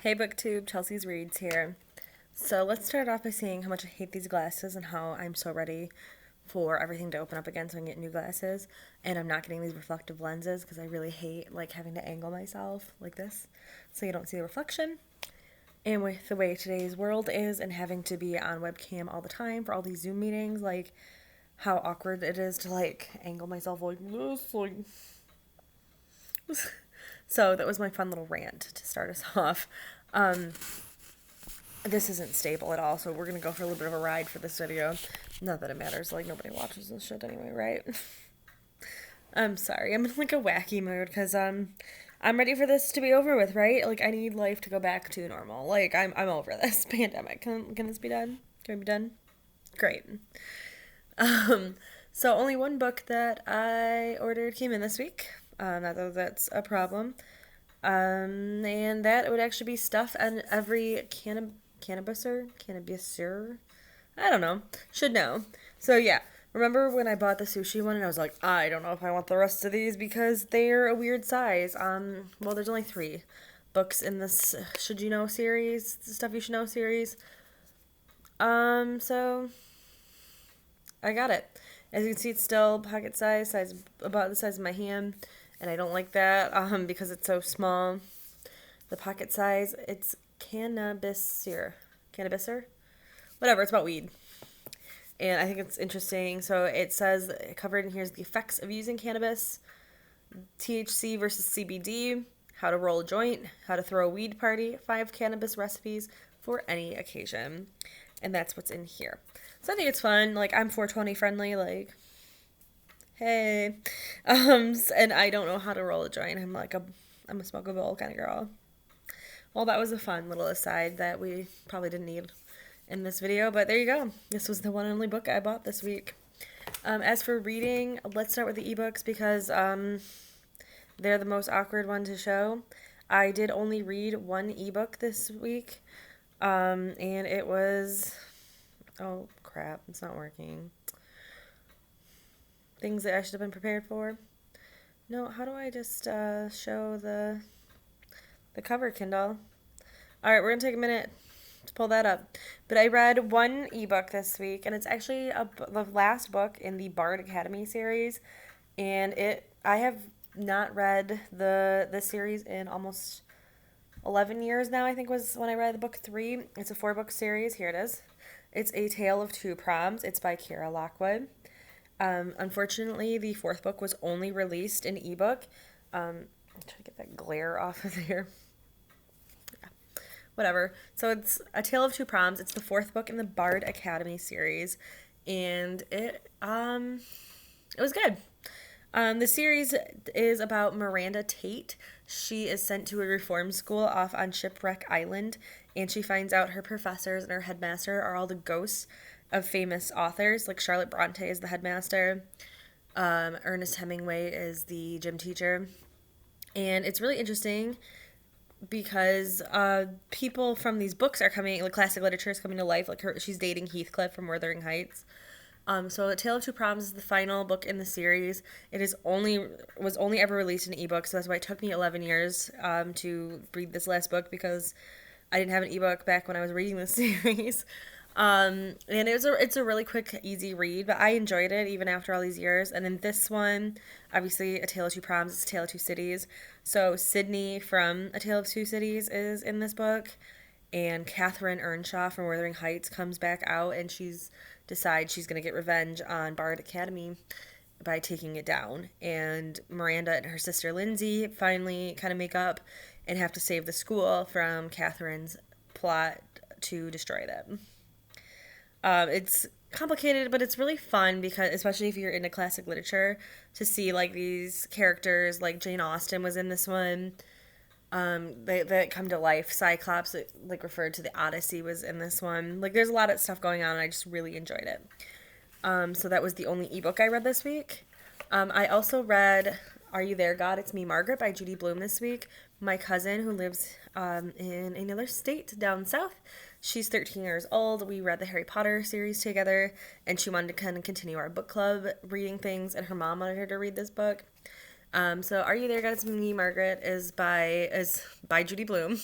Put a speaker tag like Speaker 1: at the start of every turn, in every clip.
Speaker 1: Hey BookTube, Chelsea's Reads here. So let's start off by saying how much I hate these glasses and how I'm so ready for everything to open up again so I can get new glasses. And I'm not getting these reflective lenses because I really hate like having to angle myself like this so you don't see the reflection. And with the way today's world is and having to be on webcam all the time for all these Zoom meetings, like how awkward it is to like angle myself like this, like so that was my fun little rant to start us off. This isn't stable at all, so we're gonna go for a little bit of a ride for this video. Not that it matters, like nobody watches this shit anyway, right? I'm sorry, I'm in like a wacky mood because I'm ready for this to be over with, right? Like I need life to go back to normal. Like I'm over this pandemic. Can this be done? Can it be done? Great. Um, so only one book that I ordered came in this week. Not that that's a problem. And that would actually be stuff on every cannabiser. I don't know. Should know. So yeah, remember when I bought the sushi one and I was like, I don't know if I want the rest of these because they're a weird size. Well, there's only 3 books in this Should You Know series, Stuff You Should Know series. So I got it. As you can see, it's still pocket size about the size of my hand, and I don't like that because it's so small. The pocket size, it's cannabiser, whatever. It's about weed, and I think it's interesting. So it says covered in here is the effects of using cannabis, THC versus CBD, how to roll a joint, how to throw a weed party, 5 cannabis recipes for any occasion, and that's what's in here. So I think it's fun. Like I'm 420 friendly. Like, hey, and I don't know how to roll a joint. I'm a smoke a bowl kind of girl. Well, that was a fun little aside that we probably didn't need in this video, but there you go. This was the one and only book I bought this week. As for reading, let's start with the ebooks because they're the most awkward one to show. I did only read one ebook this week, and it was, oh crap, it's not working. Things that I should have been prepared for. No, how do I just show the cover, Kindle? All right, we're gonna take a minute to pull that up. But I read one ebook this week, and it's actually the last book in the Bard Academy series, and I have not read the series in almost 11 years now. I think was when I read the book 3. It's a 4-book series. Here it is. It's A Tale of Two Proms. It's by Kara Lockwood. Unfortunately, the 4th book was only released in ebook. I'm trying to get that glare off of there. Yeah. Whatever. So it's A Tale of Two Proms. It's the 4th book in the Bard Academy series, and it was good. The series is about Miranda Tate. She is sent to a reform school off on Shipwreck Island, and she finds out her professors and her headmaster are all the ghosts of famous authors. Like Charlotte Bronte is the headmaster. Ernest Hemingway is the gym teacher. And it's really interesting because people from these books are coming, like classic literature is coming to life. Like she's dating Heathcliff from Wuthering Heights. So A Tale of Two Proms is the final book in the series. It was only ever released in ebook, so that's why it took me 11 years to read this last book because I didn't have an ebook back when I was reading this series. And it's a really quick, easy read, but I enjoyed it even after all these years. And then this one, obviously, A Tale of Two Proms, it's A Tale of Two Cities. So Sydney from A Tale of Two Cities is in this book, and Catherine Earnshaw from Wuthering Heights comes back out, and decides she's going to get revenge on Bard Academy by taking it down. And Miranda and her sister Lindsay finally kind of make up and have to save the school from Catherine's plot to destroy them. It's complicated, but it's really fun because, especially if you're into classic literature, to see like these characters, like Jane Austen was in this one. That come to life. Cyclops, like referred to the Odyssey, was in this one. Like there's a lot of stuff going on, and I just really enjoyed it. So that was the only ebook I read this week. I also read Are You There, God? It's Me, Margaret by Judy Blume this week. My cousin who lives in another state down south. She's 13 years old. We read the Harry Potter series together, and she wanted to kind of continue our book club reading things, and her mom wanted her to read this book. So Are You There, God? It's Me, Margaret is by Judy Blume.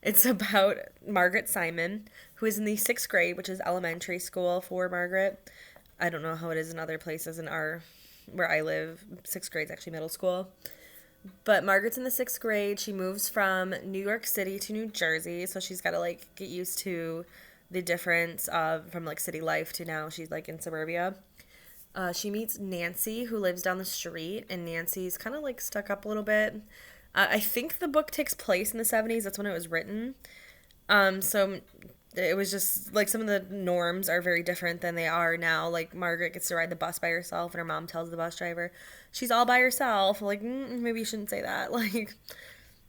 Speaker 1: It's about Margaret Simon, who is in the 6th grade, which is elementary school for Margaret. I don't know how it is in other places where I live. 6th grade is actually middle school. But Margaret's in the 6th grade. She moves from New York City to New Jersey, so she's got to like get used to the difference of from like city life to now she's like in suburbia. She meets Nancy, who lives down the street, and Nancy's kind of like stuck up a little bit. I think the book takes place in the 70s. That's when it was written. So it was just like some of the norms are very different than they are now. Like Margaret gets to ride the bus by herself, and her mom tells the bus driver she's all by herself. Like maybe you shouldn't say that. Like,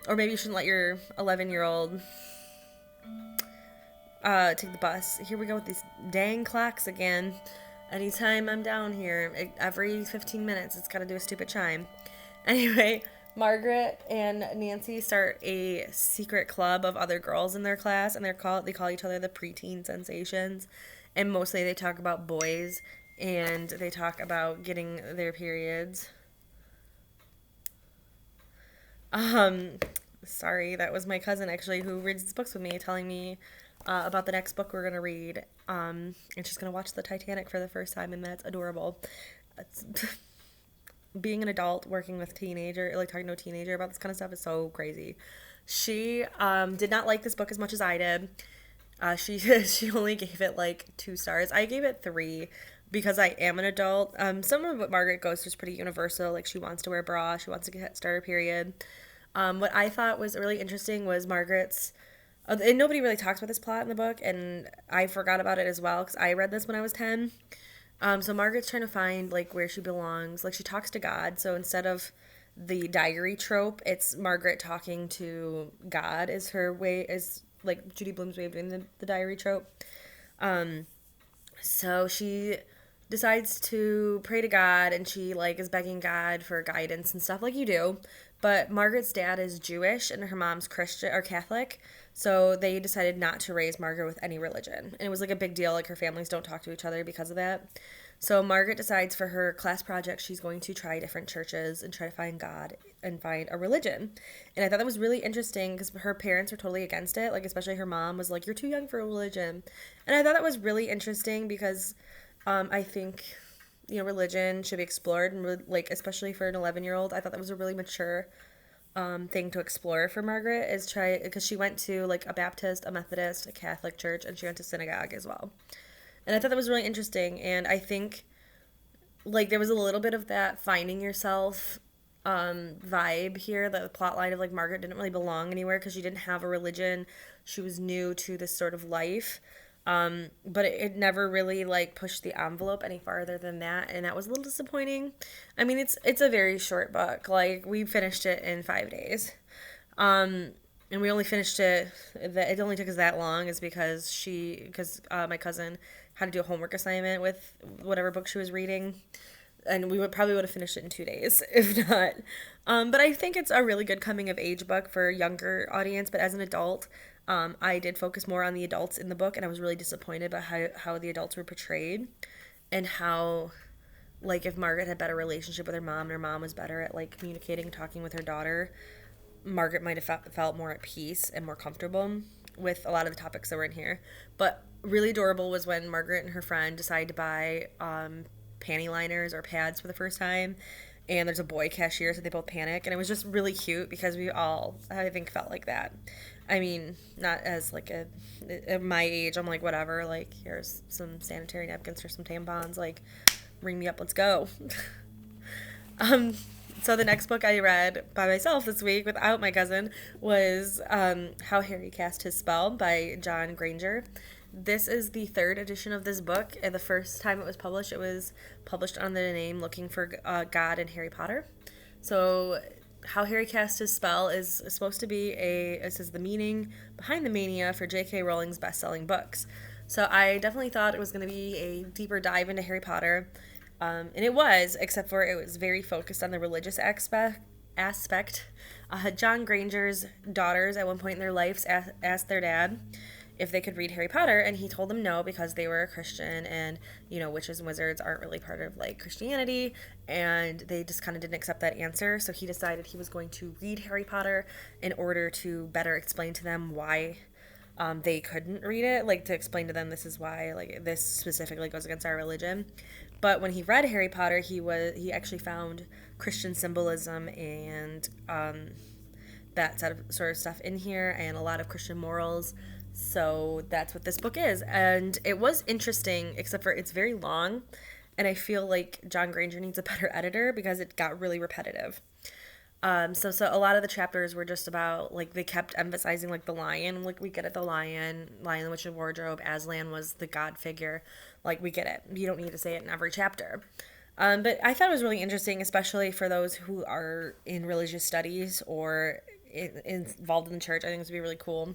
Speaker 1: or maybe you shouldn't let your 11-year-old take the bus. Here we go with these dang clocks again. Anytime I'm down here, every 15 minutes, it's got to do a stupid chime. Anyway, Margaret and Nancy start a secret club of other girls in their class, and they call each other the preteen sensations. And mostly they talk about boys, and they talk about getting their periods. Sorry, that was my cousin actually who reads these books with me, telling me about the next book we're gonna read. And she's gonna watch the Titanic for the first time, and that's adorable. It's being an adult working with talking to a teenager about this kind of stuff is so crazy. She did not like this book as much as I did. She only gave it like 2 stars. I gave it 3 because I am an adult. Some of what Margaret goes through is pretty universal. Like she wants to wear a bra, she wants to start her period. What I thought was really interesting was Margaret's. And nobody really talks about this plot in the book, and I forgot about it as well because I read this when I was 10. So Margaret's trying to find like where she belongs. Like she talks to God. So instead of the diary trope, it's Margaret talking to God is her way, is like Judy Blume's way of doing the diary trope. So she decides to pray to God, and she like is begging God for guidance and stuff like you do. But Margaret's dad is Jewish and her mom's Christian or Catholic, so they decided not to raise Margaret with any religion. And it was like a big deal, like her families don't talk to each other because of that. So Margaret decides for her class project she's going to try different churches and try to find God and find a religion. And I thought that was really interesting because her parents were totally against it, like especially her mom was like, you're too young for a religion. And I thought that was really interesting because I think religion should be explored, and like especially for an 11-year-old. I thought that was a really mature thing to explore for Margaret, is try, because she went to like a Baptist, a Methodist, a Catholic church, and she went to synagogue as well. And I thought that was really interesting, and I think like there was a little bit of that finding yourself vibe here. The plot line of like Margaret didn't really belong anywhere because she didn't have a religion. She was new to this sort of life. But it never really like pushed the envelope any farther than that, and that was a little disappointing. I mean, it's a very short book. Like we finished it in 5 days, and we only finished it. It only took us that long is because my cousin had to do a homework assignment with whatever book she was reading, and we would have finished it in 2 days if not. But I think it's a really good coming of age book for a younger audience. But as an adult, I did focus more on the adults in the book, and I was really disappointed by how the adults were portrayed, and how, like, if Margaret had a better relationship with her mom, and her mom was better at, like, communicating, talking with her daughter, Margaret might have felt more at peace and more comfortable with a lot of the topics that were in here. But really adorable was when Margaret and her friend decided to buy panty liners or pads for the first time, and there's a boy cashier, so they both panic, and it was just really cute because we all, I think, felt like that. I mean, not as like at my age, I'm like, whatever, like, here's some sanitary napkins or some tampons, like, ring me up, let's go. So the next book I read by myself this week without my cousin was How Harry Cast His Spell by John Granger. This is the 3rd edition of this book, and the first time it was published under the name Looking for God and Harry Potter. So How Harry Cast His Spell is supposed to be it says the meaning behind the mania for J.K. Rowling's best-selling books. So I definitely thought it was going to be a deeper dive into Harry Potter, and it was, except for it was very focused on the religious aspect. John Granger's daughters at one point in their lives asked their dad if they could read Harry Potter, and he told them no because they were a Christian, and witches and wizards aren't really part of like Christianity, and they just kind of didn't accept that answer. So he decided he was going to read Harry Potter in order to better explain to them why they couldn't read it, like to explain to them this is why like this specifically goes against our religion. But when he read Harry Potter, he actually found Christian symbolism and that sort of stuff in here, and a lot of Christian morals. So that's what this book is. And it was interesting, except for it's very long, and I feel like John Granger needs a better editor because it got really repetitive. So a lot of the chapters were just about, like, they kept emphasizing, like, the lion. Like, we get it, the lion, the Witch of Wardrobe, Aslan was the god figure. Like, we get it. You don't need to say it in every chapter. But I thought it was really interesting, especially for those who are in religious studies or involved in the church. I think this would be really cool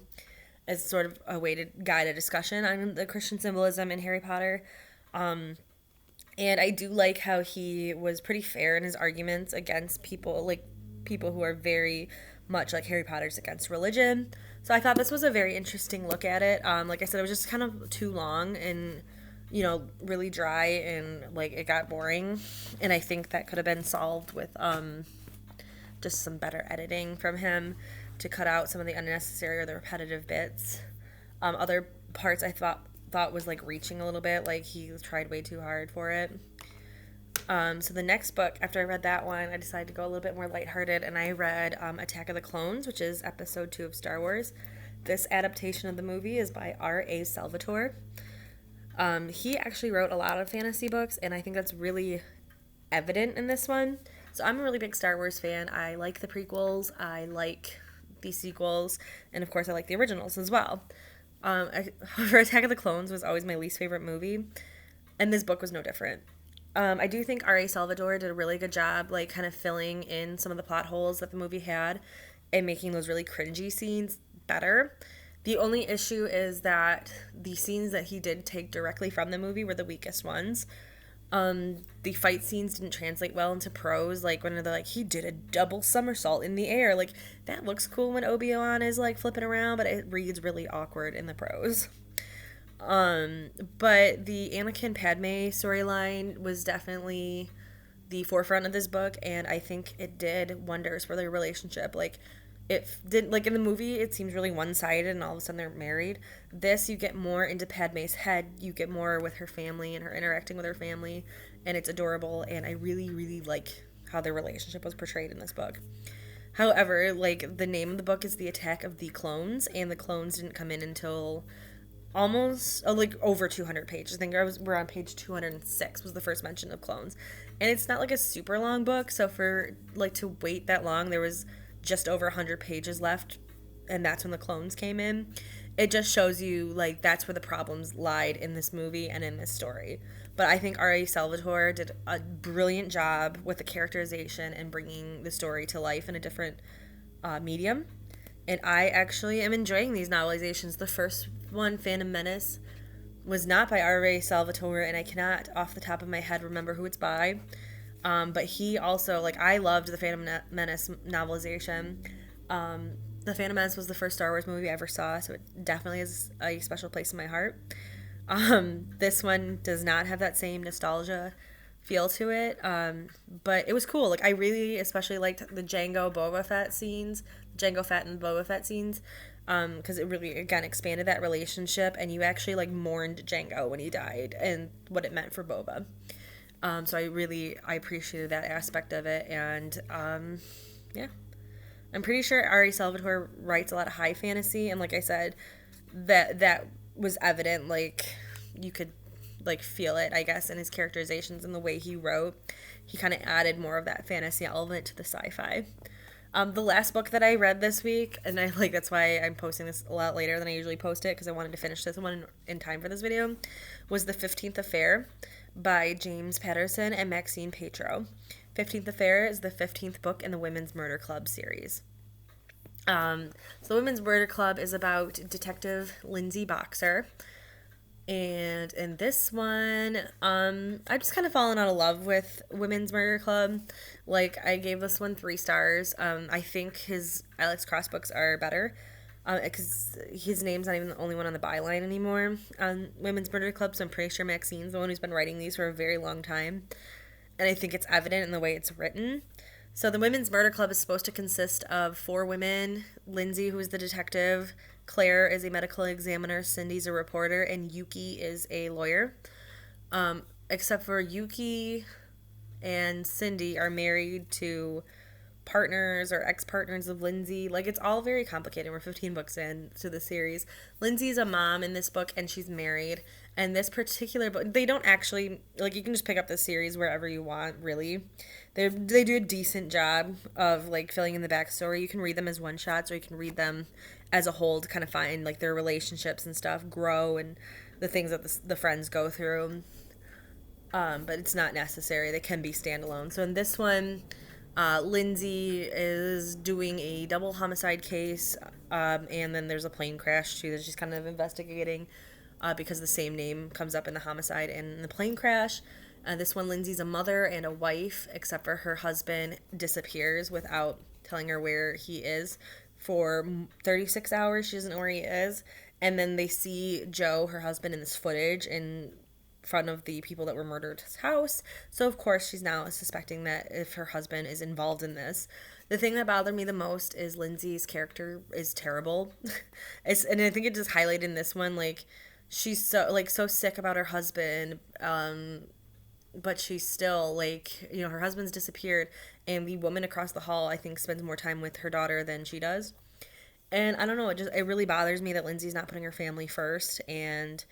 Speaker 1: as sort of a way to guide a discussion on the Christian symbolism in Harry Potter. And I do like how he was pretty fair in his arguments against people who are very much like Harry Potter's against religion. So I thought this was a very interesting look at it. Like I said, it was just kind of too long and, really dry, and like it got boring. And I think that could have been solved with just some better editing from him to cut out some of the unnecessary or the repetitive bits. Other parts I thought was like reaching a little bit, like he tried way too hard for it. So the next book, after I read that one, I decided to go a little bit more lighthearted, and I read Attack of the Clones, which is episode 2 of Star Wars. This adaptation of the movie is by R.A. Salvatore. He actually wrote a lot of fantasy books, and I think that's really evident in this one. So I'm a really big Star Wars fan. I like the prequels, I like the sequels, and of course I like the originals as well. However, Attack of the Clones was always my least favorite movie, and this book was no different. I do think R.A. Salvatore did a really good job, like, kind of filling in some of the plot holes that the movie had and making those really cringy scenes better. The only issue is that the scenes that he did take directly from the movie were the weakest ones. The fight scenes didn't translate well into prose, like when they're like, he did a double somersault in the air. Like, that looks cool when Obi-Wan is, like, flipping around, but it reads really awkward in the prose. But the Anakin Padme storyline was definitely the forefront of this book, and I think it did wonders for their relationship. Like, it didn't, like in the movie, it seems really one-sided and all of a sudden they're married. This, you get more into Padme's head, you get more with her family and her interacting with her family, and it's adorable, and I really, really like how their relationship was portrayed in this book. However, like, the name of the book is The Attack of the Clones, and the clones didn't come in until almost like over 200 pages. I think we're on page 206 was the first mention of clones, and it's not like a super long book, so for like to wait that long, there was just over 100 pages left, and that's when the clones came in. It just shows you, like, that's where the problems lied in this movie and in this story. But I think R.A. Salvatore did a brilliant job with the characterization and bringing the story to life in a different medium. And I actually am enjoying these novelizations. The first one, Phantom Menace, was not by R.A. Salvatore, and I cannot, off the top of my head, remember who it's by. But he also, like, I loved the Phantom Menace novelization. The Phantom Menace was the first Star Wars movie I ever saw, so it definitely is a special place in my heart. This one does not have that same nostalgia feel to it, but it was cool. Like, I really especially liked the Jango Fett and Boba Fett scenes, because it really, again, expanded that relationship, and you actually, like, mourned Jango when he died and what it meant for Boba. So I appreciated that aspect of it, and yeah. I'm pretty sure Ari Salvatore writes a lot of high fantasy, and like I said, that was evident. Like, you could, like, feel it, I guess, in his characterizations and the way he wrote. He kind of added more of that fantasy element to the sci-fi. The last book that I read this week, and that's why I'm posting this a lot later than I usually post it, because I wanted to finish this one in time for this video, was The 15th Affair by James Patterson and Maxine Petro. 15th Affair is the 15th book in the Women's Murder Club series. So the Women's Murder Club is about Detective Lindsay Boxer. And in this one, I've just kind of fallen out of love with Women's Murder Club. Like, I gave this one 3 stars. I think his Alex Cross books are better. because his name's not even the only one on the byline anymore on Women's Murder Club, so I'm pretty sure Maxine's the one who's been writing these for a very long time. And I think it's evident in the way it's written. So the Women's Murder Club is supposed to consist of 4 women. Lindsay, who is the detective, Claire is a medical examiner, Cindy's a reporter, and Yuki is a lawyer. Except for Yuki and Cindy are married to partners or ex-partners of Lindsay. Like, it's all very complicated. We're 15 books in to the series. Lindsay's a mom in this book, and she's married. And this particular book, they don't actually, like, you can just pick up the series wherever you want, really. They do a decent job of, like, filling in the backstory. You can read them as one-shots, or you can read them as a whole to kind of find, like, their relationships and stuff grow and the things that the friends go through. But it's not necessary. They can be standalone. So in this one, Lindsay is doing a double homicide case, and then there's a plane crash too that she's kind of investigating because the same name comes up in the homicide and in the plane crash. This one, Lindsay's a mother and a wife, except for her husband disappears without telling her where he is for 36 hours. She doesn't know where he is. And then they see Joe, her husband, in this footage in front of the people that were murdered at his house. So, of course, she's now suspecting that if her husband is involved in this. The thing that bothered me the most is Lindsay's character is terrible. And I think it just highlighted in this one, like, she's so sick about her husband, but she's still, like, you know, her husband's disappeared, and the woman across the hall, I think, spends more time with her daughter than she does. And I don't know, it really bothers me that Lindsay's not putting her family first, and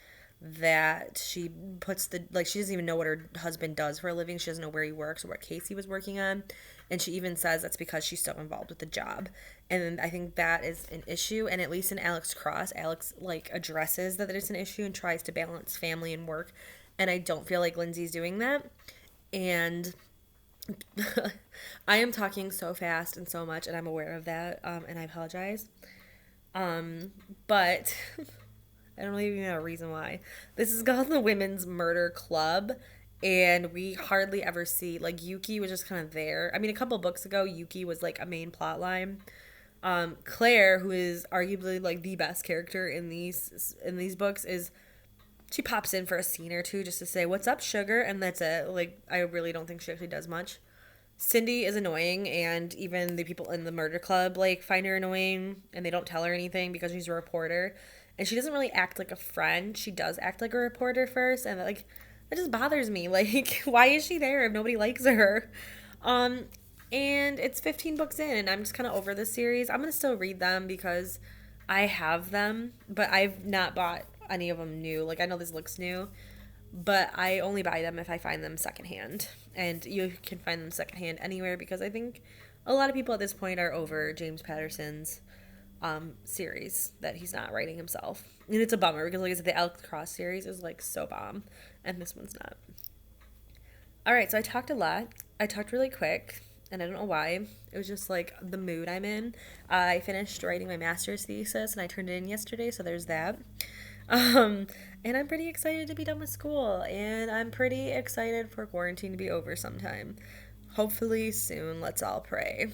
Speaker 1: that she puts she doesn't even know what her husband does for a living. She doesn't know where he works or what case he was working on. And she even says that's because she's so involved with the job. And I think that is an issue. And at least in Alex Cross, Alex, like, addresses that it's an issue and tries to balance family and work. And I don't feel like Lindsay's doing that. And I am talking so fast and so much, and I'm aware of that, and I apologize. But I don't even know a reason why. This is called the Women's Murder Club, and we hardly ever see, like, Yuki was just kind of there. I mean, a couple books ago, Yuki was, like, a main plot line. Claire, who is arguably, like, the best character in these books, she pops in for a scene or two just to say, "What's up, sugar?" And that's it. Like, I really don't think she actually does much. Cindy is annoying, and even the people in the murder club, like, find her annoying, and they don't tell her anything because she's a reporter. And she doesn't really act like a friend. She does act like a reporter first, and, like, that just bothers me. Like, why is she there if nobody likes her? And it's 15 books in, and I'm just kind of over this series. I'm going to still read them because I have them, but I've not bought any of them new. Like, I know this looks new, but I only buy them if I find them secondhand. And you can find them secondhand anywhere because I think a lot of people at this point are over James Patterson's series that he's not writing himself. And it's a bummer because, like I said, the Alex Cross series is, like, so bomb, and this one's not. Alright, so I talked a lot. I talked really quick, and I don't know why. It was just, like, the mood I'm in. I finished writing my master's thesis, and I turned it in yesterday, so there's that. And I'm pretty excited to be done with school, and I'm pretty excited for quarantine to be over sometime. Hopefully soon. Let's all pray.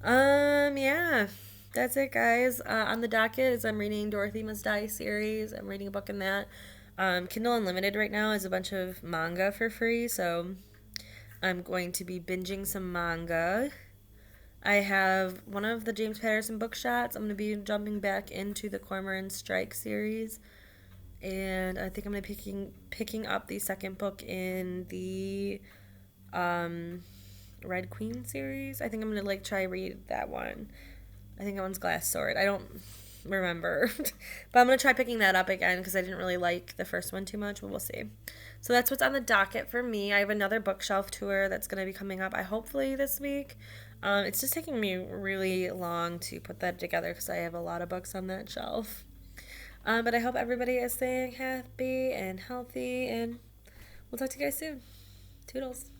Speaker 1: Yeah, that's it, guys. On the docket is I'm reading Dorothy Must Die series. I'm reading a book in that. Kindle Unlimited right now is a bunch of manga for free, so I'm going to be binging some manga. I have one of the James Patterson book shots. I'm going to be jumping back into the Cormoran Strike series, and I think I'm going to be picking up the second book in the Red Queen series. I think I'm gonna, like, try read that one. I think that one's Glass Sword. I don't remember. But I'm gonna try picking that up again because I didn't really like the first one too much, but we'll see. So that's what's on the docket for me. I have another bookshelf tour that's gonna be coming up, hopefully this week. It's just taking me really long to put that together because I have a lot of books on that shelf. But I hope everybody is staying happy and healthy, and we'll talk to you guys soon. Toodles.